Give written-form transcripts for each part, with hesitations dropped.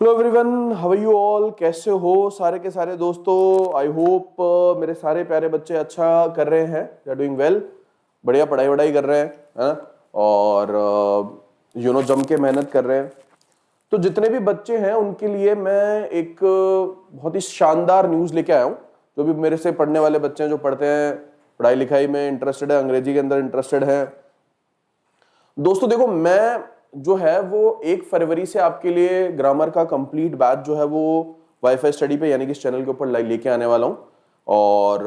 Hello everyone, how are you all? कैसे हो सारे के सारे दोस्तों? आई होप मेरे सारे प्यारे बच्चे अच्छा कर रहे हैं, दे आर डूइंग वेल। बढ़िया पढ़ाई वढ़ाई कर रहे हैं, है ना? और जम के मेहनत कर रहे हैं। तो जितने भी बच्चे हैं उनके लिए मैं एक बहुत ही शानदार न्यूज़ लेके आया हूँ। जो भी मेरे से पढ़ने वाले बच्चे हैं, जो पढ़ते हैं, पढ़ाई लिखाई में इंटरेस्टेड है, अंग्रेजी के अंदर इंटरेस्टेड है, दोस्तों देखो, मैं जो है वो 1 फरवरी से आपके लिए ग्रामर का कंप्लीट बैच जो है वो वाईफाई स्टडी पे यानी कि इस चैनल के ऊपर लेके आने वाला हूँ। और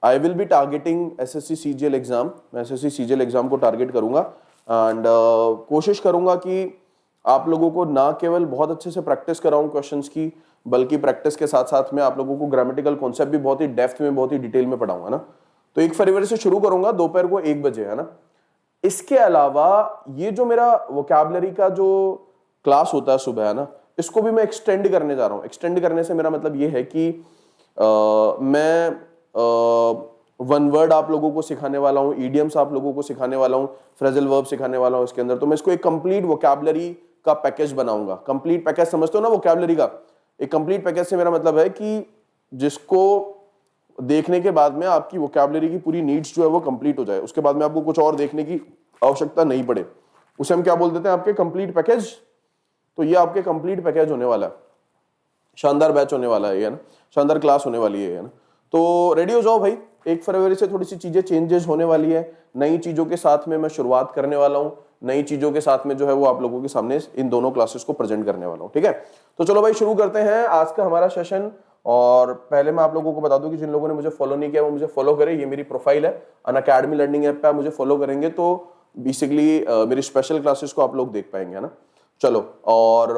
I will be targeting SSC CGL exam. मैं एसएससी सीजीएल एग्जाम को टारगेट करूंगा एंड कोशिश करूंगा कि आप लोगों को ना केवल बहुत अच्छे से प्रैक्टिस कराऊं क्वेश्चंस की, बल्कि प्रैक्टिस के साथ साथ में आप लोगों को ग्रामेटिकल कॉन्सेप्ट भी बहुत ही डेप्थ में, बहुत ही डिटेल में पढ़ाऊंगा ना। तो 1 फरवरी से शुरू करूंगा दोपहर को 1 बजे, है ना। इसके अलावा ये जो मेरा वोकैबुलरी का जो क्लास होता है सुबह, है ना, इसको भी मैं एक्सटेंड करने जा रहा हूँ। एक्सटेंड करने से मेरा मतलब ये है कि मैं वन वर्ड आप लोगों को सिखाने वाला हूँ, ईडियम्स आप लोगों को सिखाने वाला हूँ, फ्रेजल वर्ब सिखाने वाला हूँ इसके अंदर। तो मैं इसको एक कंप्लीट वोकैबुलरी का पैकेज बनाऊंगा। कंप्लीट पैकेज समझते हो ना वोकैबुलरी का? एक कंप्लीट पैकेज से मेरा मतलब है कि जिसको देखने के बाद में आपकी वोकैबुलरी की पूरी नीड्स जो है वो कंप्लीट हो जाए, उसके बाद में आपको कुछ और देखने की आवश्यकता नहीं पड़े, उसे हम क्या बोल देते हैं? आपके कंप्लीट पैकेज। तो ये आपके कंप्लीट पैकेज होने वाला है। शानदार बैच होने वाला है ये, ना। शानदार क्लास होने वाली है ना। तो रेडी हो जाओ भाई। 1 फरवरी से थोड़ी सी चीजें चेंजेस होने वाली है। नई चीजों के साथ में मैं शुरुआत करने वाला हूँ। नई चीजों के साथ में जो है वो आप लोगों के सामने इन दोनों क्लासेस को प्रेजेंट करने वाला हूँ, ठीक है? तो चलो भाई शुरू करते हैं आज का हमारा सेशन। और पहले मैं आप लोगों को बता दूं कि जिन लोगों ने मुझे फॉलो नहीं किया वो मुझे फॉलो करें। ये मेरी प्रोफाइल है, अनअकैडमी लर्निंग ऐप पे आप मुझे फॉलो करेंगे तो बेसिकली मेरी स्पेशल क्लासेस को आप लोग देख पाएंगे, है ना। चलो, और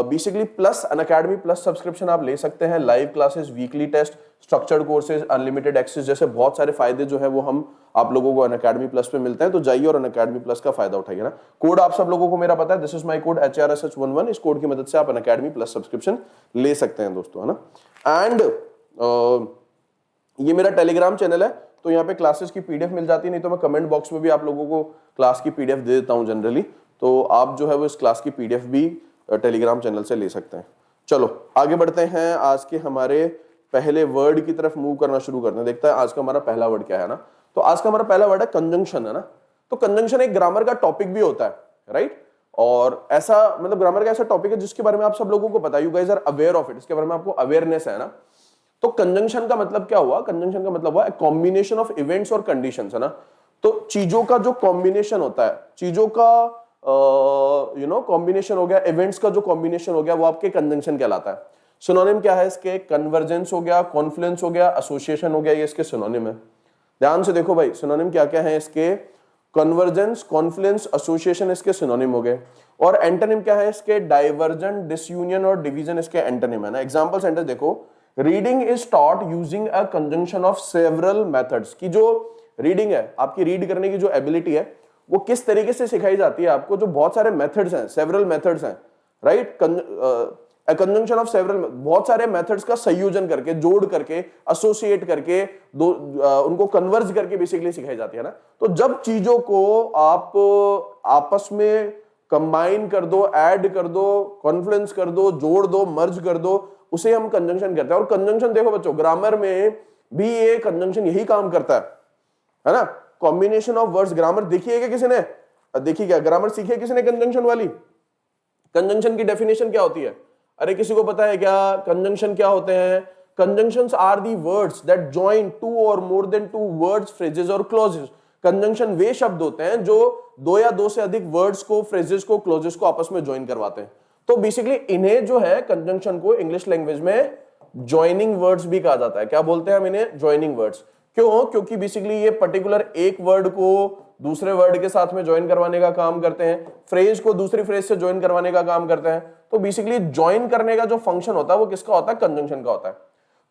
basically plus Unacademy plus subscription आप ले सकते हैं। Live classes, weekly test, structured courses, unlimited access जैसे बहुत सारे फायदे जो है वो हम आप लोगों को अनअकैडमी प्लस पे मिलते हैं। तो जाइए और अनअकैडमी प्लस का फायदा उठाइए ना। कोड आप सब लोगों को मेरा पता है, this is my code HRSH11। इस कोड की मदद से आप अनअकैडमी प्लस सब्सक्रिप्शन ले सकते हैं दोस्तों, है ना। एंड ये मेरा टेलीग्राम चैनल है, तो यहाँ पे क्लासेस की पीडीएफ मिल जाती है, नहीं तो मैं कमेंट बॉक्स में भी आप लोगों को क्लास की पीडीएफ दे देता हूँ जनरली। तो आप जो है वो इस क्लास की पीडीएफ भी टेलीग्राम चैनल से ले सकते हैं। चलो आगे बढ़ते हैं, आज के हमारे पहले वर्ड की तरफ मूव करना शुरू करते हैं। देखते हैं आज का हमारा पहला वर्ड क्या है ना। तो आज का हमारा पहला वर्ड है कंजंक्शन, है ना। तो कंजंक्शन एक ग्रामर का टॉपिक भी होता है, राइट? और ऐसा मतलब ग्रामर का ऐसा टॉपिक है जिसके बारे में आप सब लोगों को पता है, you guys are aware of it, इसके बारे में आपको अवेयरनेस है ना। तो कंजंक्शन का मतलब क्या हुआ? कंजंक्शन का मतलब हुआ कॉम्बिनेशन ऑफ इवेंट्स और कंडीशंस, है ना। तो चीजों का जो कॉम्बिनेशन होता है, चीजों का कॉम्बिनेशन हो गया, इवेंट्स का जो कॉम्बिनेशन हो गया, वो आपके कंजंक्शन कहलाता है। सिनोनिम क्या है इसके? कन्वर्जेंस हो गया, कॉन्फ्लुएंस हो गया, एसोसिएशन हो गया, ये इसके सिनोनिम है। ध्यान से देखो भाई, सिनोनिम क्या क्या है इसके? कन्वर्जेंस, कॉन्फ्लुएंस, एसोसिएशन इसके सिनोनिम हो गए। और एंटोनिम क्या है इसके? डाइवर्जन, डिसयूनियन और डिवीजन इसके एंटोनिम है ना। एग्जांपल सेंटेंस देखो, reading is taught using a conjunction of several methods. की जो रीडिंग है, आपकी रीड करने की जो एबिलिटी है, वो किस तरीके से सिखाई जाती है आपको? जो बहुत सारे मेथड्स हैं, सेवरल मेथड्स हैं, राइट। कंजंक्शन ऑफ सेवरल, बहुत सारे मेथड्स का संयोजन करके, जोड़ करके, एसोसिएट करके, उनको कन्वर्ज करके बेसिकली सिखाई जाती है ना। तो जब चीजों को आप आपस में कंबाइन कर दो, ऐड कर दो, कॉन्फ्लुएंस कर दो, जोड़ दो, मर्ज कर दो, उसे हम कंजंक्शन कहते हैं। और कंजंक्शन देखो बच्चों, ग्रामर में भी ये कंजंक्शन यही काम करता है ना। कॉम्बिनेशन ऑफ वर्ड्स, ग्रामर देखिए क्या किसी ने? देखिए क्या ग्रामर सीखी है किसी ने कंजंक्शन वाली? कंजंक्शन की डेफिनेशन क्या होती है? अरे किसी को पता है क्या कंजंक्शन क्या होते हैं? Conjunctions are the words that join two or more than two words, phrases or clauses. Conjunction वे शब्द होते हैं जो दो या दो से अधिक वर्ड्स को, फ्रेजेस को, क्लॉजेस को आपस में ज्वाइन करवाते हैं। तो बेसिकली इन्हें जो है कंजंक्शन को इंग्लिश लैंग्वेज में ज्वाइनिंग वर्ड्स भी कहा जाता है। क्या बोलते हैं हम इन्हें? Joining words. क्यों? क्योंकि बेसिकली ये पर्टिकुलर एक वर्ड को दूसरे वर्ड के साथ में ज्वाइन करवाने का काम करते हैं, फ्रेज को दूसरी फ्रेज से ज्वाइन करवाने का काम करते हैं। तो बेसिकली ज्वाइन करने का जो फंक्शन होता है वो किसका होता है? कंजंक्शन का होता है।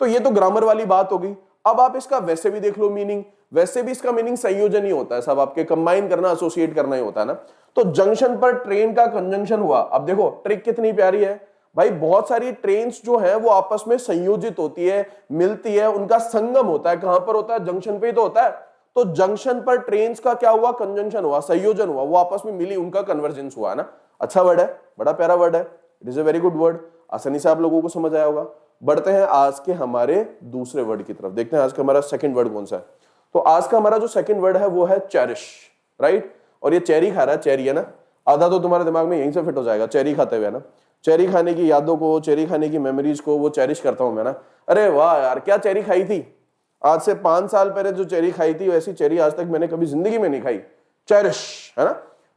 तो ये तो ग्रामर वाली बात होगी। अब आप इसका वैसे भी देख लो मीनिंग, वैसे भी इसका मीनिंग संयोजन ही होता है, सब आपके कंबाइन करना, एसोसिएट करना ही होता है ना। तो जंक्शन पर ट्रेन का कंजंक्शन हुआ। अब देखो ट्रिक कितनी प्यारी है भाई, बहुत सारी ट्रेन्स जो है वो आपस में संयोजित होती है, मिलती है, उनका संगम होता है। कहां पर होता है? जंक्शन पे ही तो होता है। तो जंक्शन पर ट्रेन्स का क्या हुआ, कंजंक्शन हुआ, संयोजन हुआ, वो आपस में मिली, उनका कन्वर्जेंस हुआ, है ना। अच्छा वर्ड है, बड़ा प्यारा वर्ड है, it is a very good word, आसानी से आप लोगों को समझ आया होगा। बढ़ते हैं आज के हमारे दूसरे वर्ड की तरफ, देखते हैं आज का हमारा सेकंड वर्ड कौन सा है। तो आज का हमारा जो सेकंड वर्ड है वो है चेरिश, राइट। और ये चेरी खा रहा है, चेरी है ना, आधा तो तुम्हारे दिमाग में यहीं से फिट हो जाएगा चेरी खाते हुए, ना। चेरी खाने की यादों को, चेरी खाने की मेमोरीज को वो चेरिश करता हूं मैं ना। अरे वाह यार, क्या चेरी खाई थी, आज से 5 साल पहले जो चेरी खाई थी वैसी चेरी आज तक मैंने कभी जिंदगी में नहीं खाई, चेरिश, है ना।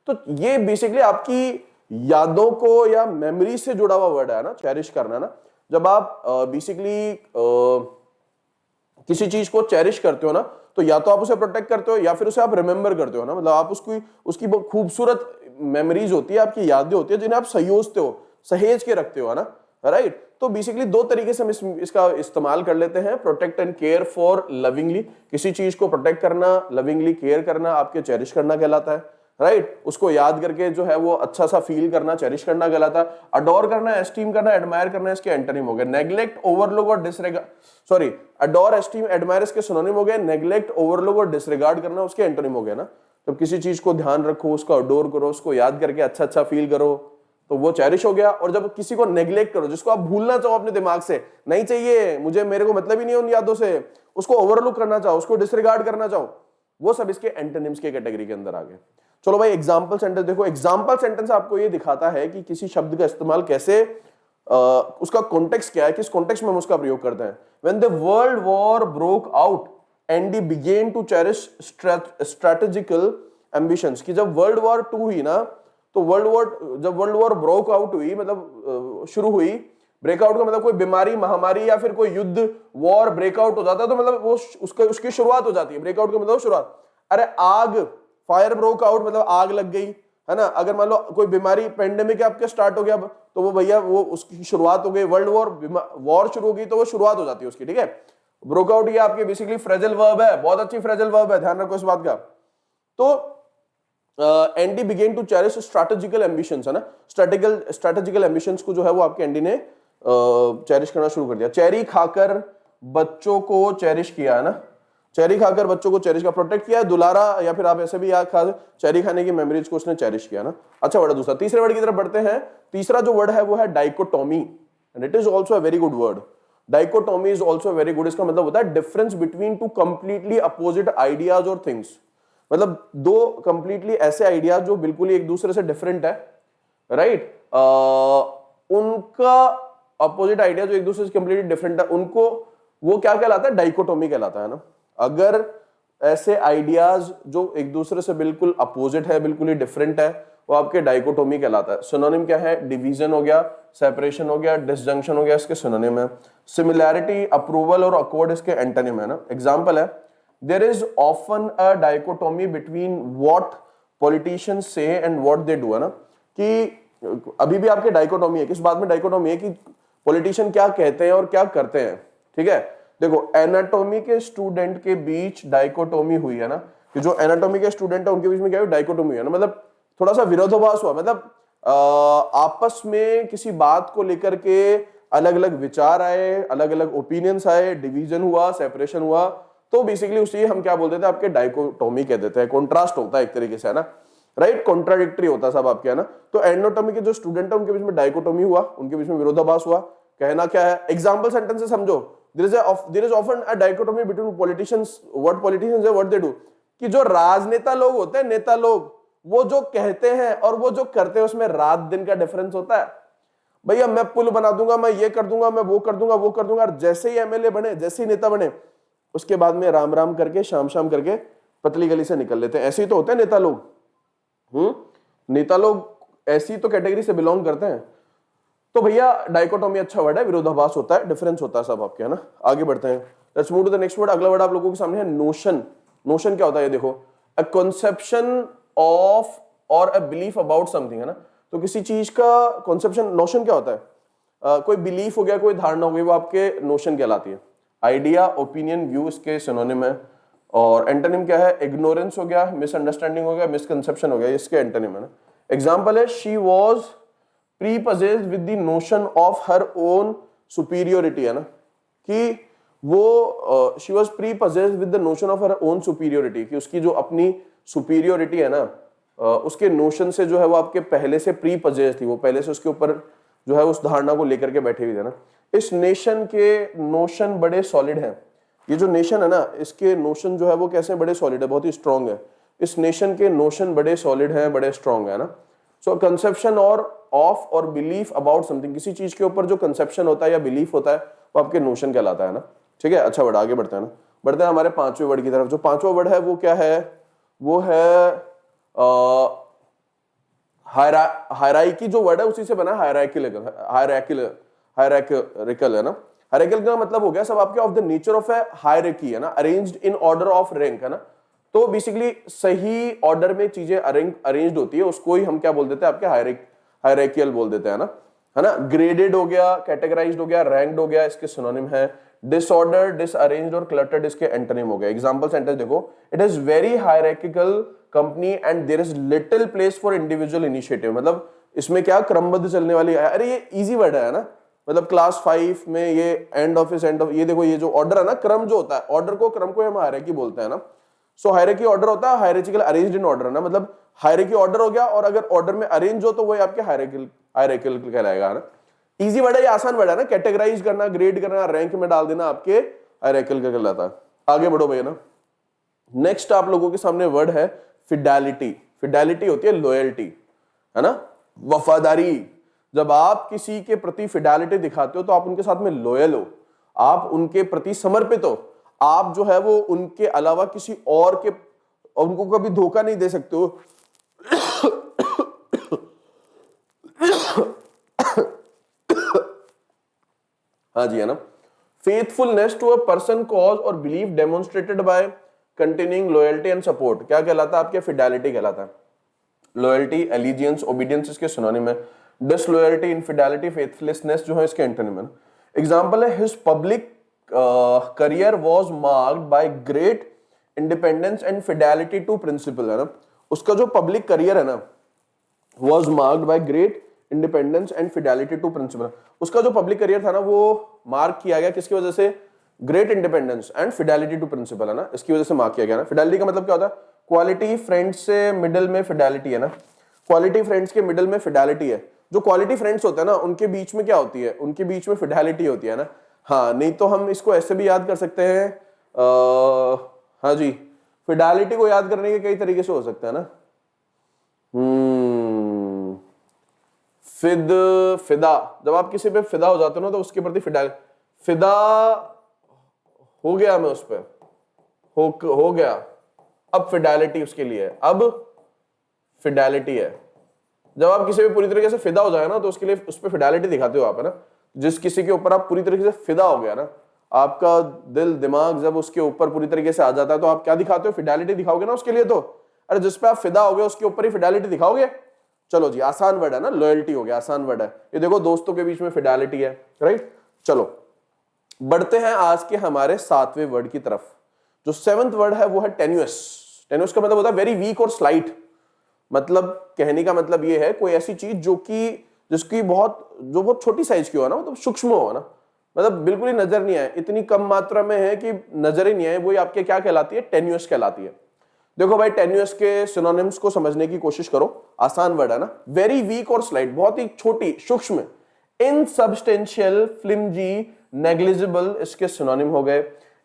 तो ये बेसिकली आपकी यादों को या मेमोरी से जुड़ा हुआ वर्ड है ना, चेरिश करना ना। जब आप बेसिकली किसी चीज को चेरिश करते हो ना, तो या तो आप उसे प्रोटेक्ट करते हो या फिर उसे आप रिमेंबर करते हो ना, मतलब आप उसकी बहुत खूबसूरत मेमोरीज होती है, आपकी यादें होती है जिन्हें आप संयोजते हो, सहेज के रखते हो, है ना, राइट। तो बेसिकली दो तरीके से हम इसका इस्तेमाल कर लेते हैं, protect and care for lovingly, किसी चीज को प्रोटेक्ट करना, लविंगली केयर करना आपके चेरिश करना कहलाता है, राइट। उसको याद करके जो है वो अच्छा सा फील करना, चेरिश करना कहलाता है। अडोर करना, एस्टीम करना, एडमायर करना इसके एंटोनिम हो गए। नेग्लेक्ट, ओवरलुक और disregard, sorry, adore, esteem, admire इसके सिनोनिम हो गए। नेग्लेक्ट, ओवरलुक और डिसरिगार्ड करना उसके एंटोनिम हो गए ना। जब किसी चीज को ध्यान रखो, उसको अडोर करो, उसको याद करके अच्छा अच्छा फील करो, तो वो चेरिश हो गया। और जब किसी को नेग्लेक्ट करो, जिसको आप भूलना चाहो अपने दिमाग से, नहीं चाहिए मुझे, मेरे को मतलब ही नहीं उन यादों से, उसको ओवरलुक करना चाहो, उसको डिसरिगार्ड करना चाहो, वो सब इसके एंटोनिम्स के कैटेगरी के अंदर आ गए। चलो भाई एग्जाम्पल सेंटेंस देखो। एग्जाम्पल सेंटेंस आपको ये दिखाता है कि किसी शब्द का इस्तेमाल कैसे, उसका कॉन्टेक्स्ट क्या है, किस कॉन्टेक्स्ट में हम उसका प्रयोग करते हैं। When the world war broke out and he began to cherish strategical ambitions, कि जब वर्ल्ड वॉर 2 हुई ना, तो जब वर्ल्ड वॉर ब्रोक आउट हुई, मतलब शुरू हुई, ब्रेकआउट का मतलब कोई बीमारी, महामारी या फिर कोई युद्ध, वॉर ब्रेकआउट हो जाता है तो मतलब वो उसकी शुरुआत हो जाती है। ब्रेकआउट का मतलब शुरुआत। अरे आग, फायर ब्रोक आउट मतलब आग लग गई, है ना। अगर मान लो कोई बीमारी, पेंडेमिक आपके स्टार्ट हो गया, तो वो भैया वो उसकी शुरुआत हो गई। वर्ल्ड वॉर शुरू हो गई तो वो शुरुआत हो जाती है उसकी, ठीक है। ब्रोकआउट ये आपके बेसिकली फ्रेजल वर्ब है, बहुत अच्छी फ्रेजल वर्ब है, ध्यान रखो इस बात का। तो and he began to cherish strategical ambitions, है ना। स्ट्रैटेजिकल एम्बिशंस को जो है वो आपके एंडी ने चेरिश करना शुरू कर दिया। चेरी खाकर बच्चों को चेरिश किया, है ना। चेरी खाकर बच्चों को चेरिश का, प्रोटेक्ट किया, दुलारा, या फिर आप ऐसे भी याद खा, चेरी खाने की मेमोरीज को उसने चेरिश किया ना। अच्छा वर्ड दूसरा। तीसरे वर्ड की तरफ बढ़ते हैं। तीसरा जो वर्ड है वो है dichotomy, and it is also a very good word. Dichotomy is also very good. इसका मतलब होता है difference between two completely opposite ideas और थिंग्स, मतलब दो कंप्लीटली ऐसे आइडियाज जो बिल्कुल ही एक दूसरे से डिफरेंट है, राइट। उनका अपोजिट आइडिया जो एक दूसरे से कंप्लीटली डिफरेंट है, उनको वो क्या कहलाता है, डाइकोटोमी कहलाता है ना। अगर ऐसे आइडियाज जो एक दूसरे से बिल्कुल अपोजिट है, बिल्कुल ही डिफरेंट है, वो आपके डाइकोटोमी कहलाता है। सिनोनिम क्या है, डिवीजन हो गया, सेपरेशन हो गया, डिसजंक्शन हो गया, इसके सिनोनिम है। सिमिलैरिटी, अप्रूवल और अकॉर्ड इसके एंटोनिम है ना। एग्जांपल है, there is often a dichotomy between what politicians say and what they do, है ना। कि अभी भी आपके डाइकोटोमी है, किस बात में डाइकोटोमी है, कि पॉलिटिशियन क्या कहते हैं और क्या करते हैं, ठीक है। देखो एनाटॉमी के स्टूडेंट के बीच डाइकोटोमी हुई है ना, कि जो एनाटॉमी के स्टूडेंट है उनके बीच में क्या हुई, डाइकोटोमी है ना, मतलब थोड़ा सा विरोधाभास हुआ, मतलब आपस में किसी बात को लेकर के अलग अलग विचार आए, अलग अलग ओपिनियंस आए, डिवीजन हुआ, सेपरेशन हुआ, तो बेसिकली उसी हम क्या बोलते थे, आपके डाइकोटोमी कह देते हैं। कॉन्ट्रास्ट होता है एक तरीके से, है ना, राइट, कॉन्ट्राडिक्टरी होता है सब आपके, है ना। तो एनाटॉमी के जो स्टूडेंट है उनके बीच में डाइकोटोमी हुआ, उनके बीच में विरोधाभास हुआ। कहना क्या है, एग्जाम्पल सेंटेंस से समझो। There is often a dichotomy between politicians, what politicians say, what they do, कि जो राजनेता लोग होते हैं, नेता लोग, वो जो कहते हैं और वो जो करते हैं उसमें रात दिन का डिफरेंस होता है। भैया मैं पुल बना दूंगा, मैं ये कर दूंगा, मैं वो कर दूंगा, वो कर दूंगा, जैसे ही एमएलए बने, जैसे ही नेता बने, उसके बाद में राम राम करके शाम शाम करके पतली गली से निकल लेते हैं। ऐसे ही तो होते हैं नेता लोग। नेता लोग ऐसी तो कैटेगरी से बिलोंग करते हैं। तो भैया डाइकोटोमी अच्छा वर्ड है, विरोधाभास होता है, डिफरेंस होता है सब आपके, है ना। आगे बढ़ते हैं, let's move to the next word. अगला वर्ड आप लोगों के सामने है नोशन। नोशन क्या होता है ये देखो, अ कॉन्सेप्शन ऑफ और अ बिलीफ अबाउट समथिंग, है ना। तो किसी चीज का कॉन्सेप्शन, नोशन क्या होता है, कोई बिलीफ हो गया, कोई धारणा हो गई, वो आपके नोशन कहलाती है। आइडिया, ओपिनियन, व्यू इसके सिनोनिम है। और एंटोनिम क्या है, इग्नोरेंस हो गया, मिसअंडरस्टैंडिंग हो गया, मिसकंसेप्शन हो गया, इसके एंटोनिम है ना। एग्जाम्पल है, she was prepossessed with the notion of her own superiority, है ना, कि वो she was pre possessed with the notion of her own superiority, कि उसकी जो अपनी सुपीरियोरिटी है ना, उसके नोशन से जो है वो आपके पहले से प्री पजेस्ड थी, वो पहले से उसके ऊपर जो है उस धारणा को लेकर के बैठे हुए थे ना। इस नेशन के नोशन बड़े सॉलिड हैं, ये जो नेशन है ना, इसके नोशन जो है वो कैसे बड़े सॉलिड है, बहुत ही स्ट्रांग है। इस नेशन के नोशन बड़े सॉलिड हैं, बड़े स्ट्रांग है ना। सो कंसेप्शन और ऑफ और बिलीफ अबाउट समथिंग, किसी चीज के ऊपर जो कंसेप्शन होता है या बिलीफ होता है वो आपके नोशन कहलाता है ना। ठीक है, अच्छा वर्ड, आगे बढ़ते हैं ना, बढ़ते हैं हमारे पांचवें वर्ड की तरफ। जो पांचवा वर्ड है वो क्या है, वो है हायरार्की। जो वर्ड है उसी से बना हायरार्किकल है ना। हायरार्किकल का मतलब हो गया सब आपके of the nature of A hierarchy है ना, arranged in order of rank है ना। तो बेसिकली सही ऑर्डर में चीजें अरेंज्ड होती है, उसको ही हम क्या बोल देते हैं, आपके हायरार्किकल बोल देते हैं ना, है ना। ग्रेडेड हो गया, कैटेगराइज्ड हो गया, रैंक्ड हो गया, इसके सिनोनिम है। डिसऑर्डर, डिसअरेंज्ड और क्लटर्ड इसके एंटोनिम हो गए। एग्जांपल सेंटेंस देखो, it is very hierarchical company and there is little place for individual initiative. मतलब इसमें क्या क्रमबद्ध चलने वाली है। अरे ये इजी वर्ड है ना, मतलब क्लास 5 में ये एंड ऑफिस ये देखो, ये जो ऑर्डर है ना, क्रम जो होता है, ऑर्डर को, क्रम को हम हायरार्की बोलते हैं ना। सो हायरार्की ऑर्डर होता है, हायरार्किकल अरेंज्ड इन ऑर्डर है ना, मतलब हायरार्की ऑर्डर हो गया, और अगर ऑर्डर में अरेंज हो तो वो आपके हायरार्किकल कहलाएगा ना। इजी वर्ड है, ये आसान वर्ड है ना, कैटेगराइज करना, ग्रेड करना, रैंक में डाल देना, आपके हायरार्किकल कहलाता है। आगे बढ़ो भैया ना। नेक्स्ट आप लोगों के सामने वर्ड है फिडेलिटी। फिडेलिटी होती है लॉयल्टी, है ना, वफादारी। जब आप किसी के प्रति फिडेलिटी दिखाते हो तो आप उनके साथ में लॉयल हो, आप उनके प्रति समर्पित हो, आप जो है वो उनके अलावा किसी और के, उनको कभी धोखा नहीं दे सकते हो। हाँ जी, है ना। Faithfulness to a person, cause or belief demonstrated by continuing loyalty and support, क्या कहलाता है, आपके फिडेलिटी कहलाता है। लॉयल्टी, एलिजियंस, ओबीडियंस इसके सिनोनिम है। डिसलॉयल्टी, इनफिडेलिटी, फेथफुलनेस जो है इसके एंटोनिम है। एग्जांपल है, his public career was marked by great independence and fidelity to principle, है ना। उसका जो पब्लिक करियर है ना, was marked by great independence and fidelity to principle. उसका जो पब्लिक करियर था ना, वो मार्क किया गया किसकी वजह से, great independence and fidelity to principle, है ना, इसकी वजह से मार्क किया गया ना। फिडेलिटी का मतलब क्या होता है, क्वालिटी फ्रेंड्स से मिडिल में फिडेलिटी है ना, क्वालिटी फ्रेंड्स के मिडिल में फिडेलिटी है। जो क्वालिटी फ्रेंड्स होते हैं ना, उनके बीच में क्या होती है, उनके बीच में फिडेलिटी होती है ना। हाँ, नहीं तो हम इसको ऐसे भी याद कर सकते हैं, हाँ जी, फिडेलिटी को याद करने के कई तरीके से हो सकते हैं ना। फिदा, जब आप किसी पे फिदा हो जाते हो ना, तो उसके प्रति फिदा हो गया, मैं उस पर हो गया, अब फिडेलिटी उसके लिए है, अब फिडेलिटी है। जब आप किसी पे पूरी तरीके से फिदा हो जाए ना, तो उसके लिए उस पर फिडेलिटी दिखाते हो आप, है ना। जिस किसी के ऊपर आप पूरी तरीके से फिदा हो गया ना, आपका दिल दिमाग जब उसके ऊपर पूरी तरीके से आ जाता है, तो आप क्या दिखाते हो, फिडेलिटी दिखाओगे ना उसके लिए। तो अरे जिस पे आप फिदा हो गए उसके ऊपर ही फिडेलिटी दिखाओगे। चलो जी, आसान वर्ड है ना, लॉयल्टी हो गया, आसान वर्ड है। ये देखो, दोस्तों के बीच में फिडेलिटी है, राइट। चलो बढ़ते हैं आज के हमारे 7वें वर्ड की तरफ। जो 7th वर्ड है वो है टेन्युअस। टेन्युअस का मतलब होता है वेरी वीक और स्लाइट। मतलब कहने का मतलब ये है, कोई ऐसी चीज जिसकी बहुत छोटी साइज की हो ना, मतलब सूक्ष्म हो ना, मतलब बिल्कुल ही नजर नहीं आए, इतनी कम मात्रा में है कि नजर ही नहीं आए, वही आपके क्या कहलाती है, टेन्युअस कहलाती है। देखो भाई, टेन्युअस के सिनोनिम्स को समझने की कोशिश करो। आसान वर्ड है ना, वेरी वीक और स्लाइट, बहुत ही छोटी, सूक्ष्म। इनसब्सटेंशियल, फ्लिमजी, नेग्लिजिबल इसके सिनोनिम हो गए।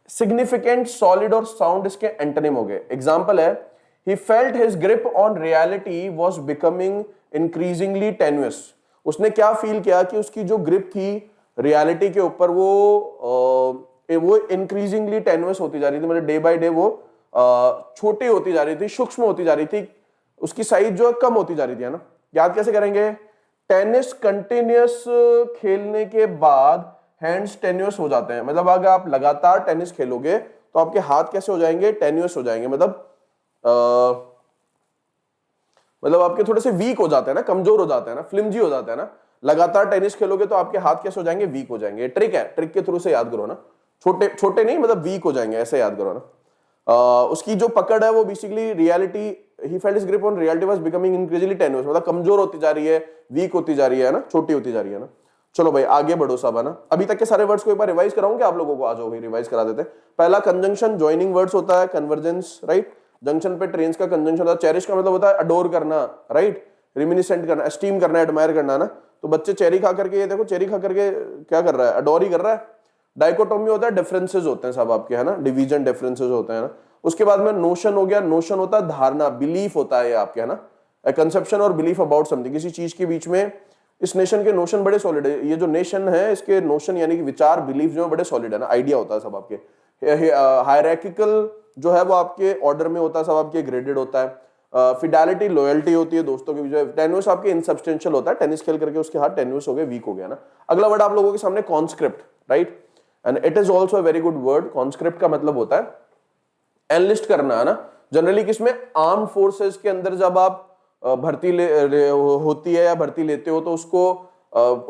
सिग्निफिकेंट, सॉलिड और साउंड इसके एंटोनिम हो गए। एग्जांपल है, he felt his grip on reality was becoming increasingly tenuous। उसने क्या फील किया कि उसकी जो ग्रिप थी रियलिटी के ऊपर, वो इंक्रीजिंगली टेन्युअस होती जा रही थी, मतलब डे बाय डे वो छोटी होती जा रही थी, सूक्ष्म होती जा रही थी, उसकी साइज जो है कम होती जा रही थी, है ना। याद कैसे करेंगे, टेनिस कंटिन्यूअस खेलने के बाद हैंड्स टेन्युअस हो जाते हैं। मतलब अगर आप लगातार टेनिस खेलोगे तो आपके हाथ कैसे हो जाएंगे, टेन्युअस हो जाएंगे, मतलब आपके थोड़े से वीक हो जाते हैं ना, कमजोर हो जाते हैं ना, फ्लिमजी हो जाते हैं ना। लगातार टेनिस खेलोगे तो आपके हाथ कैसे हो जाएंगे, वीक हो जाएंगे। ट्रिक है, ट्रिक के थ्रू से याद करो ना, छोटे छोटे नहीं, मतलब वीक हो जाएंगे, ऐसे याद करो ना। उसकी जो पकड़ है वो basically reality, he felt his grip on reality was becoming increasingly tenuous, मतलब कमजोर होती जा रही है, वीक होती जा रही है ना, छोटी होती जा रही है ना। चलो भाई आगे बढ़ो सब, है ना। अभी तक के सारे वर्ड्स को एक बार रिवाइज कराऊं क्या आप लोगों को? आ जाओ भाई रिवाइज करा देते हैं। पहला कंजंक्शन ज्वाइनिंग वर्ड्स होता है, कन्वर्जेंस, राइट। जंक्शन पे ट्रेन्स का कंजंक्शन होता है। चेरिश का मतलब होता है अडोर करना, राइट। रिमिनिसेंट करना, एस्टीम करना, एडमायर करना ना। तो बच्चे चेरी खा करके, ये देखो चेरी खा करके क्या कर रहा है, अडोर ही कर रहा है। डाइकोटोमी होता है, डिफरेंसेस होते हैं सब आपके, है ना, डिवीजन डिफरेंसेस होते हैं ना। उसके बाद में नोशन हो गया। नोशन होता है धारणा, बिलीफ होता है ये आपके, है ना, कंसेप्शन और बिलीफ अबाउट समथिंग, किसी चीज के बीच में। इस नेशन के नोशन बड़े सॉलिड है। ये जो नेशन है इसके नोशन यानी कि विचार, बिलीफ जो है बड़े सॉलिड है ना, आइडिया होता है सब आपके। हायरार्किकल जो है वो आपके ऑर्डर में होता है, सब आपके ग्रेडेड होता है। फिडेलिटी, लॉयल्टी होती है दोस्तों के बीच। टेन्यूस आपके इनसब्सटेंशियल होता है, टेनिस खेल करके उसके हाथ टेन्यूस हो गए, वीक हो गया ना। अगला वर्ड आप लोगों के सामने conscript, right, and it is also very good word. Conscript का मतलब होता है एनलिस्ट करना, है ना। जनरली किसमें, आर्म फोर्सेस के अंदर जब आप भर्ती होती है या भर्ती लेते हो तो उसको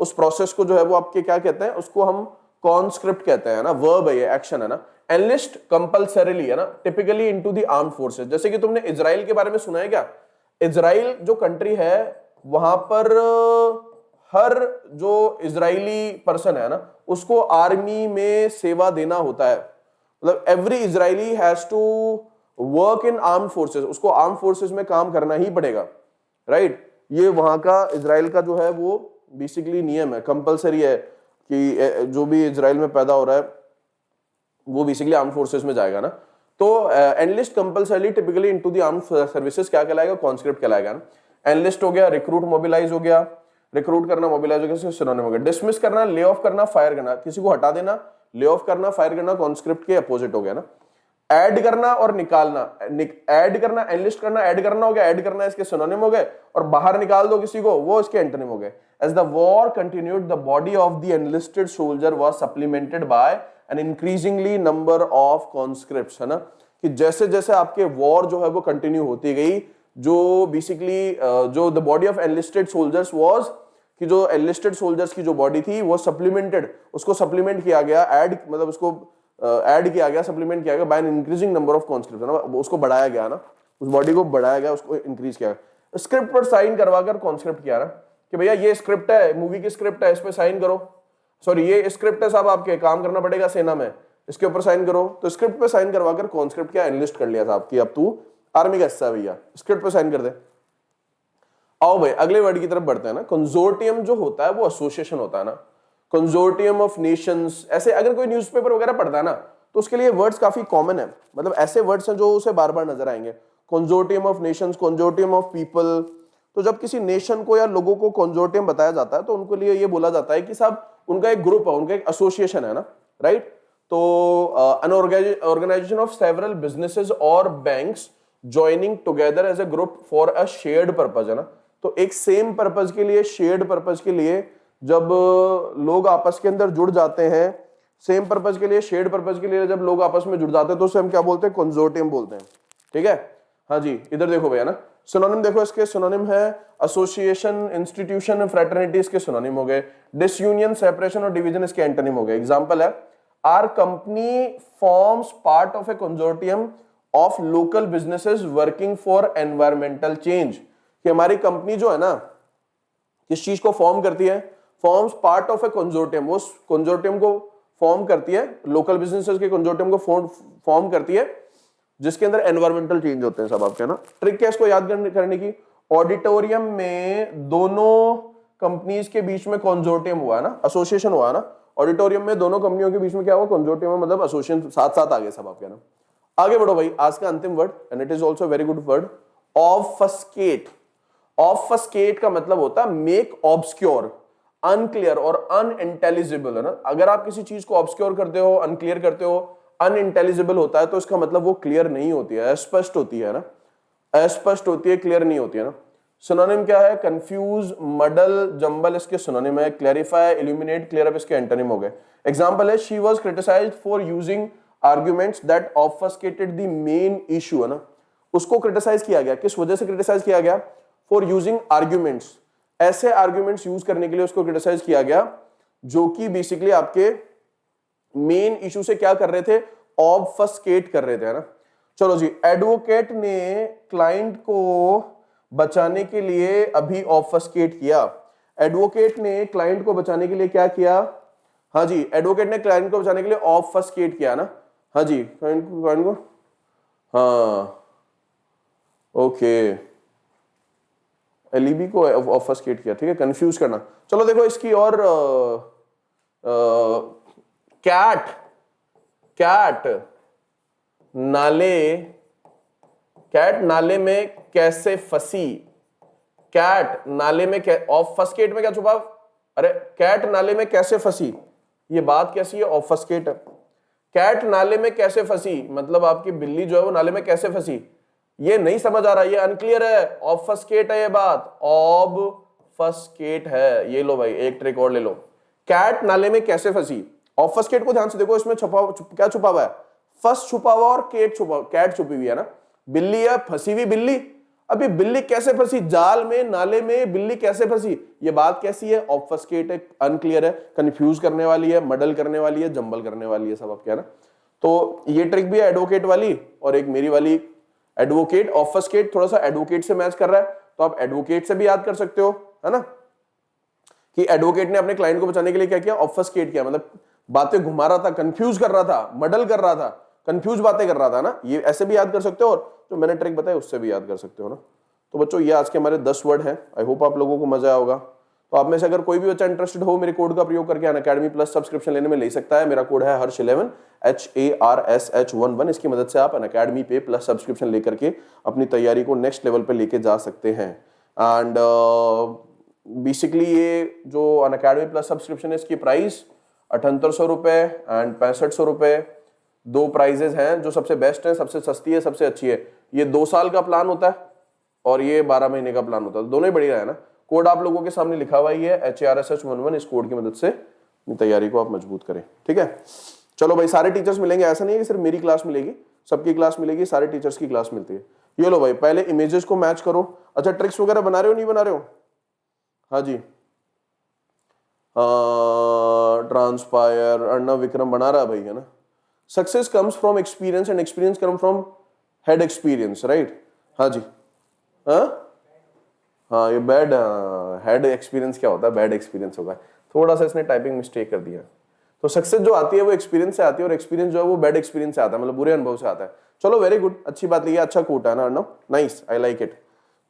उस प्रोसेस को जो है वो आपके क्या कहते हैं, उसको हम कॉन्स्क्रिप्ट कहते हैं ना। वर्ब है ये, एक्शन है ना। एनलिस्ट कंपल्सरीली, है ना, typically into the arm forces. जैसे कि तुमने इजराइल के बारे में सुना है क्या? इजराइल जो कंट्री है वहां पर हर जो इजरायली पर्सन है ना उसको आर्मी में सेवा देना होता है। मतलब every Israeli has to work in arm forces, उसको आर्म फोर्सेस में काम करना ही पड़ेगा, राइट। ये वहां का इजराइल का जो है वो बेसिकली नियम है, कंपलसरी है कि जो भी इजराइल में पैदा हो रहा है वो बेसिकली आर्म फोर्सेस में जाएगा ना। तो enlist compulsory typically into the arm services क्या कहलाएगा, कॉन्स्क्रिप्ट कहलाएगा ना। एनलिस्ट हो गया, रिक्रूट मोबिलाइज हो गया, रिक्रूट करना मोबिलाइज हो गया, सिनोनिम हो गया। डिसमिस करना, ले ऑफ करना, फायर करना, किसी को हटा देना, ले ऑफ करना, फायर करना कॉन्स्क्रिप्ट के अपोजिट हो गया ना। ऐड करना और निकालना, ऐड करना, एनलिस्ट करना, ऐड करना हो गया, ऐड करना इसके सिनोनिम हो गए, और बाहर निकाल दो किसी को वो इसके एंटोनिम हो गए। As the war continued the body of the enlisted soldier was supplemented by an increasingly number of conscripts, है ना। कि जैसे जैसे आपके वॉर जो है वो कंटिन्यू होती गई, जो बेसिकली जो the body of enlisted soldiers was, कि जो एनलिस्टेड सोल्जर्स की जो बॉडी थी वो सप्लीमेंटेड, उसको सप्लीमेंट किया गया, ऐड मतलब उसको ऐड किया गया, सप्लीमेंट किया गया by an increasing number of conscript, है ना, उसको बढ़ाया गया ना, उस बॉडी को बढ़ाया गया, उसको इंक्रीज किया गया। स्क्रिप्ट पर साइन करवाकर कॉन्स्क्रिप्ट किया ना, कि भैया ये स्क्रिप्ट है, मूवी की स्क्रिप्ट है, इस पे साइन करो। सॉरी ये स्क्रिप्ट है साहब, आपके काम करना पड़ेगा सेना में, इसके ऊपर साइन करो। तो स्क्रिप्ट पे साइन करवाकर कॉन्स्क्रिप्ट क्या, एनलिस्ट कर लिया साहब कि अब तू आर्मी का हिस्सा है भैया, स्क्रिप्ट पे साइन कर दे। आओ भाई अगले वर्ड की तरफ बढ़ते हैं ना। कंसोर्टियम जो होता है वो एसोसिएशन होता है ना, कंसोर्टियम ऑफ नेशंस। ऐसे अगर कोई न्यूज़पेपर वगैरह पढ़ता है ना तो उसके लिए वर्ड्स काफी कॉमन है, मतलब ऐसे वर्ड्स हैं जो उसे बार बार नजर आएंगे। Consortium of Nations, consortium of people. तो जब किसी नेशन को या लोगों को कंसोर्टियम बताया जाता है तो उनके लिए ये बोला जाता है कि साहब उनका एक ग्रुप है, उनका एक एसोसिएशन है ना, राइट। तो an organization of several businesses और banks joining together as a group for a shared purpose, है ना। तो एक सेम पर्पज के लिए, शेयर्ड पर्पज के लिए जब लोग आपस के अंदर जुड़ जाते हैं, सेम पर्पज के लिए, शेयर्ड पर्पज के लिए जब लोग आपस में जुड़ जाते हैं तो उसे हम क्या बोलते हैं, कंसोर्टियम बोलते हैं, ठीक है। हाँ जी, इधर देखो भैया ना, सिनोनिम देखो, इसके सिनोनिम है एसोसिएशन, इंस्टीट्यूशन, फ्रेटर्निटी इसके सिनोनिम हो गए। डिसयूनियन, सेपरेशन और डिवीजन इसके एंटोनिम हो गए। एग्जांपल है, our company forms part of a consortium of local businesses working for environmental change. कि हमारी कंपनी जो है ना किस चीज को फॉर्म करती है, forms part of a consortium, वो कंसोर्टियम को फॉर्म करती है, लोकल बिजनेसेस के कंसोर्टियम को फॉर्म करती है जिसके अंदर एनवायरमेंटल चेंज होते हैं सब आपके ना। ट्रिक क्या इसको याद करने की, ऑडिटोरियम में दोनों कंपनीज के बीच में कंसोर्टियम हुआ ना, एसोसिएशन हुआ ना। ऑडिटोरियम में दोनों कंपनियों के बीच में क्या हुआ, कंसोर्टियम, मतलब एसोसिएशन, साथ साथ आ गए सब आपके ना। आगे बढ़ो भाई, आज का अंतिम word, and it is also very good word, obfuscate. Obfuscate का मतलब होता है मेक ऑब्सक्योर, अनक्लियर और अनइंटेलिजिबल, है ना। अगर आप किसी चीज को ऑब्सक्योर करते हो, अनक्लियर करते हो, अनइंटेलिजिबल होता है तो इसका मतलब वो क्लियर नहीं होती है, अस्पष्ट होती है ना, अस्पष्ट होती है, क्लियर नहीं होती है ना। सिनोनिम क्या है, कंफ्यूज, मडल, जंबल इसके सिनोनिम है। क्लैरिफाई, इल्यूमिनेट, क्लियर अप इसके एंटोनिम हो गए। एग्जांपल है, she was criticised for using arguments that obfuscated the main issue, है ना। उसको क्रिटिसाइज किया गया, किस वजह से क्रिटिसाइज किया गया, फॉर यूजिंग आर्ग्यूमेंट्स, ऐसे आर्ग्यूमेंट्स यूज करने के लिए उसको क्रिटिसाइज किया गया जो कि बेसिकली आपके मेन इशू से क्या कर रहे थे, ऑब्फस्केट कर रहे थे, है ना। चलो जी, एडवोकेट ने क्लाइंट को बचाने के लिए अभी ऑब्फस्केट किया। एडवोकेट ने क्लाइंट को बचाने के लिए क्या किया? हाँ जी, एडवोकेट ने क्लाइंट को बचाने के लिए ऑब्फस्केट किया ना। हाँ जी, क्लाइंट को हाँ ओके, एलईबी को ऑब्फस्केट किया, ठीक है, कंफ्यूज करना। चलो देखो इसकी और कैट कैट नाले कैट नाले में कैसे फंसी? कैट नाले में ऑब्फस्केट में क्या छुपा? अरे कैट नाले में कैसे फंसी, ये बात कैसी है? ऑब्फस्केट। कैट नाले में कैसे फंसी मतलब आपकी बिल्ली जो है वो नाले में कैसे फंसी, ये नहीं समझ आ रहा, ये अनक्लियर है, ऑब्फस्केट है ये बात, ऑब्फस्केट है। ये लो भाई एक ट्रिक और ले लो, कैट नाले में कैसे फंसी। ऑब्फस्केट को ध्यान से देखो, इसमें क्या छुपा हुआ है? फर्स्ट छुपा हुआ और कैट छुपी हुई है ना। बिल्ली है, फंसी हुई बिल्ली। अभी बिल्ली कैसे फंसी जाल में, नाले में बिल्ली कैसे फंसी, ये बात कैसी है? ऑब्फस्केट है, अनक्लियर है, कंफ्यूज करने वाली है, मडल करने वाली है, जंबल करने वाली है, सब आप क्या ना। तो ये ट्रिक भी है एडवोकेट वाली और एक मेरी वाली। एडवोकेट ऑब्फस्केट थोड़ा सा एडवोकेट से मैच कर रहा है, तो आप एडवोकेट से भी याद कर सकते हो, है ना, कि एडवोकेट ने अपने क्लाइंट को बचाने के लिए क्या किया? ऑब्फस्केट किया, मतलब बातें घुमा रहा था, कंफ्यूज कर रहा था, मडल कर रहा था, कंफ्यूज बातें कर रहा था ना। ये ऐसे भी याद कर सकते हो और जो मैंने ट्रिक बताई उससे भी याद कर सकते हो ना। तो बच्चों ये आज के हमारे 10 वर्ड हैं। आई होप आप लोगों को मजा आया होगा। तो आप में से अगर कोई भी बच्चा इंटरेस्टेड हो मेरे कोड का प्रयोग करके अनअकैडमी प्लस सब्सक्रिप्शन लेने में ले सकता है। मेरा कोड है हर्ष11 HARSH11। इसकी मदद से आप अनअकैडमी पे प्लस सब्सक्रिप्शन लेकर के अपनी तैयारी को नेक्स्ट लेवल पे लेके जा सकते हैं। एंड बेसिकली ये जो अनअकैडमी प्लस सब्सक्रिप्शन है इसकी प्राइस 7800 रुपए एंड 6500 रुपए। दो प्राइजेस हैं, जो सबसे बेस्ट है, सबसे सस्ती है, सबसे अच्छी है। ये 2 साल का प्लान होता है और ये 12 महीने का प्लान होता है, दोनों ही बढ़िया है ना। कोड आप लोगों के सामने लिखा हुआ ही है HARSH11। इस कोड की मदद से अपनी तैयारी को आप मजबूत करें, ठीक है। चलो भाई सारे टीचर्स मिलेंगे, ऐसा नहीं है कि सिर्फ मेरी क्लास मिलेगी, सबकी क्लास मिलेगी, सारे टीचर्स की क्लास मिलती है। ये लो भाई पहले इमेजेस को मैच करो। अच्छा ट्रिक्स वगैरह बना रहे हो नहीं बना रहे हो? हाँ जी, ट्रांसपायर अर्णव विक्रम बना रहा है भाई, है ना। Success comes from experience and experience come from head experience, right. हाँ जी, हाँ हाँ ये बैड हेड एक्सपीरियंस क्या होता है? बैड एक्सपीरियंस होगा, थोड़ा सा इसने टाइपिंग मिस्टेक कर दिया। तो सक्सेस जो आती है वो एक्सपीरियंस से आती है और एक्सपीरियंस जो है वो बैड एक्सपीरियंस से आता है, मतलब बुरे अनुभव से आता है। चलो वेरी गुड, अच्छी बात है, अच्छा कोट है ना Arnav, nice, I like it.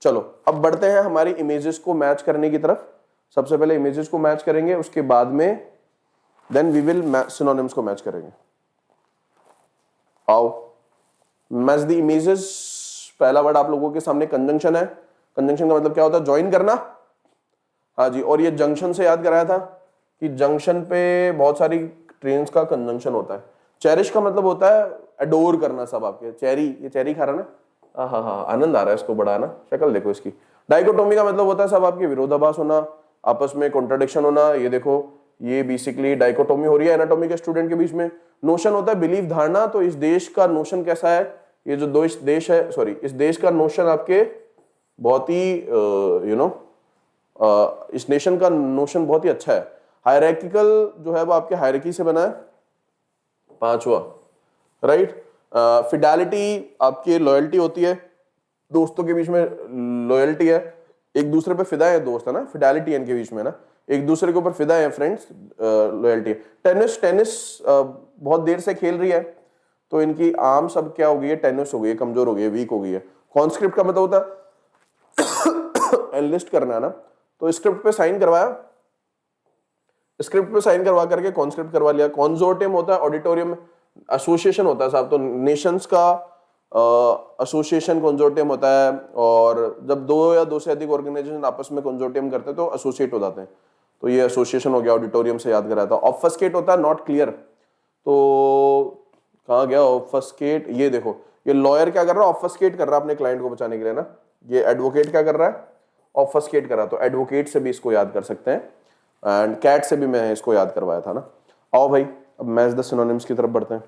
चलो अब बढ़ते हैं हमारी इमेजेस को मैच करने की तरफ। सबसे पहले इमेजेस को मैच करेंगे, उसके बाद में देन वी विल सिनोनिम्स को मैच करेंगे। आओ मैच द इमेजेस। पहला वर्ड आप लोगों के सामने कंजंक्शन है। कंजंक्शन का मतलब क्या होता है? ज्वाइन करना। हाँ जी, और ये जंक्शन से याद कराया था कि जंक्शन पे बहुत सारी ट्रेन्स का कंजंक्शन होता है। चेरिश का मतलब होता है अडोर करना, सब आपके चेरी, ये चेरी खा रहा ना, हाँ हाँ आनंद आ रहा है इसको बड़ा ना, शक्ल देखो इसकी। डाइकोटोमी का मतलब होता है सब आपके विरोधाभास होना, आपस में कॉन्ट्राडिक्शन होना। ये देखो ये बेसिकली डाइकोटोमी हो रही है एनाटॉमी के स्टूडेंट के बीच में। नोशन होता है बिलीव, धारणा। तो इस देश का नोशन कैसा है? ये जो दो इस देश है, सॉरी, इस देश का नोशन आपके बहुत ही इस नेशन का नोशन बहुत ही अच्छा है। हायरार्किकल जो है वो आपके हायरार्की से बना है, पांचवा, राइट। फिडेलिटी आपकी लॉयल्टी होती है, दोस्तों के बीच में लॉयल्टी है, एक दूसरे पे फिदा है, दोस्त है ना, फिडेलिटी इनके बीच में ना, एक दूसरे के ऊपर फिदा है फ्रेंड्स, लॉयल्टी। टेनिस टेनिस बहुत देर से खेल रही है, तो इनकी आर्म सब क्या हो गई है? टेनिस हो गई है, कमजोर हो गई है, वीक हो गई है। कॉन्स्क्रिप्ट का मतलब होता है एनलिस्ट करना है ना, तो स्क्रिप्ट पे साइन करवाया, स्क्रिप्ट पे साइन करवा करके कॉन्स्क्रिप्ट करवा लिया। कॉन्जोर्टियम होता है ऑडिटोरियम, एसोसिएशन होता है साहब, तो नेशंस का एसोसिएशन कंजोर्टियम होता है। और जब दो या दो से अधिक ऑर्गेनाइजेशन आपस में कंजोर्टियम करते हैं तो एसोसिएट हो जाते हैं, तो ये एसोसिएशन हो गया, ऑडिटोरियम से याद कराया था। ऑब्फस्केट होता है नॉट क्लियर, तो कहाँ गया ऑब्फस्केट? ये देखो, ये लॉयर क्या कर रहा है? ऑब्फस्केट कर रहा है अपने क्लाइंट को बचाने के लिए ना। ये एडवोकेट क्या कर रहा है? ऑब्फस्केट कर रहा है। तो एडवोकेट से भी इसको याद कर सकते हैं, एंड कैट से भी मैं इसको याद करवाया था ना। आओ भाई अब मैच द सिनोनिम्स की तरफ बढ़ते हैं।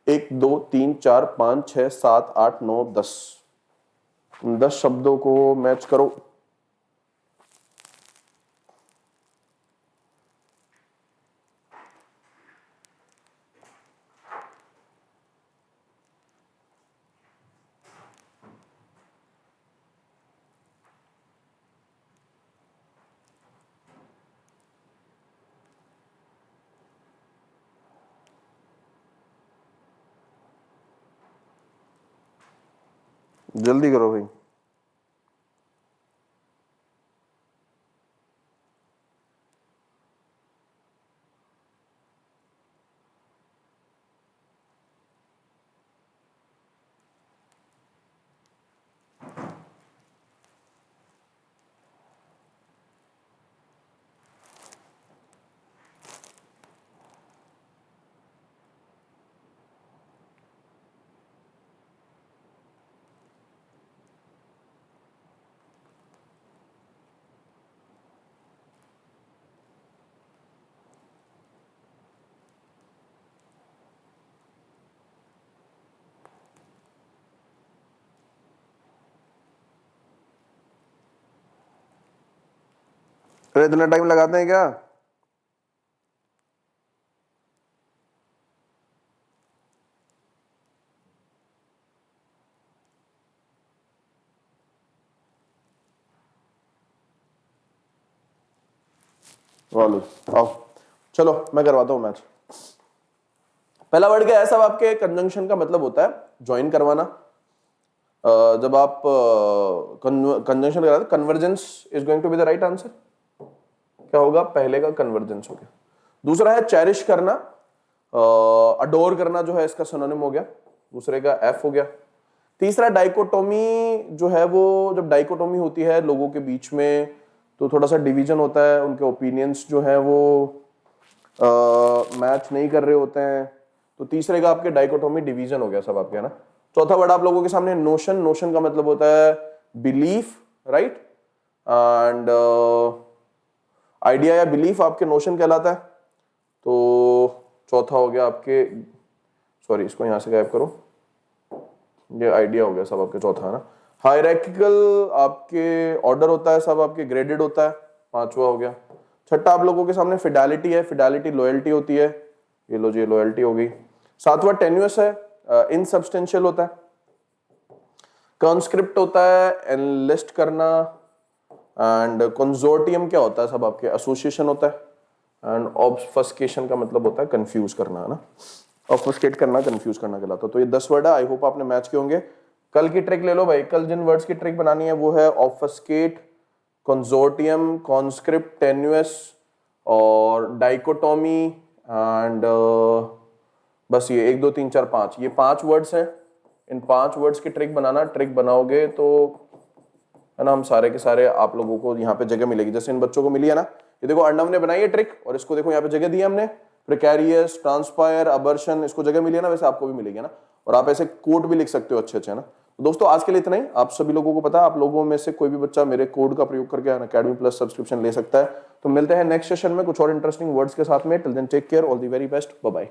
1 2 3 4 5 6 7 8 9 10 10 शब्दों को मैच करो। जल्दी करो भाई। अरे इतना टाइम लगाते हैं क्या? वालो आओ, चलो मैं करवाता हूँ मैच। पहला वर्ड क्या है सब आपके? कंजंक्शन का मतलब होता है ज्वाइन करवाना। जब आप कंजंक्शन करा, convergence is going to be the right answer. क्या होगा? पहले का कन्वर्जेंस हो गया। दूसरा है चेरिश करना, अडोर करना जो है इसका सिनोनिम हो गया, दूसरे का एफ हो गया। तीसरा डाइकोटोमी जो है, वो जब डाइकोटोमी होती है लोगों के बीच में तो थोड़ा सा डिवीजन होता है, उनके ओपिनियंस जो है वो मैच नहीं कर रहे होते हैं, तो तीसरे का आपके डाइकोटोमी डिवीजन हो गया सब आपके, है ना। चौथा वर्ड आप लोगों के सामने नोशन। नोशन का मतलब होता है बिलीफ, राइट, एंड आइडिया या बिलीफ आपके नोशन कहलाता है। तो चौथा हो गया आपके, सॉरी इसको यहां से गायब करो, ये आइडिया हो गया सब आपके चौथा, है ना। हायरार्किकल आपके ऑर्डर होता है सब आपके, ग्रेडेड होता है, पांचवा हो गया। छठा आप लोगों के सामने फिडेलिटी है, फिडेलिटी लॉयल्टी होती है, ये लो जी लॉयल्टी हो गई। सातवां टेन्यूअस है, इनसब्सटेंशियल होता है। कॉन्स्क्रिप्ट होता है एनलिस्ट करना, एंड कंसोर्टियम क्या होता है सब आपके? एसोसिएशन होता है। एंड ऑब्फस्केशन का मतलब होता है कंफ्यूज करना, है ना। ऑब्फस्केट करना, कंफ्यूज करना कहलाता है। तो ये 10 वर्ड है, आई होप आपने मैच किए होंगे। कल की ट्रिक ले लो भाई, कल जिन वर्ड्स की ट्रिक बनानी है वो है ऑब्फस्केट, कंसोर्टियम, कॉन्स्क्रिप्ट, टेन्यूअस और डाइकोटोमी, एंड बस ये 1 2 3 4 5, ये 5 वर्ड्स हैं। इन 5 वर्ड्स की ट्रिक बनाना, ट्रिक बनाओगे तो है ना, हम सारे के सारे आप लोगों को यहाँ पे जगह मिलेगी, जैसे इन बच्चों को मिली है ना। ये देखो अर्णव ने बनाई है ट्रिक, और इसको देखो यहाँ पे जगह दी है हमने, प्रिकैरियस, ट्रांसपायर, अबर्शन, इसको जगह मिली है ना, वैसे आपको भी मिलेगी ना। और आप ऐसे कोड भी लिख सकते हो अच्छे अच्छे, है ना। तो दोस्तों आज के लिए इतना ही। आप सभी लोगों को पता है, आप लोगों में से कोई भी बच्चा मेरे कोड का प्रयोग करके अनअकैडमी प्लस सब्सक्रिप्शन ले सकता है। तो मिलते हैं नेक्स्ट सेशन में कुछ और इंटरेस्टिंग वर्ड्स के साथ में। Till then take care, all the very best, bye bye.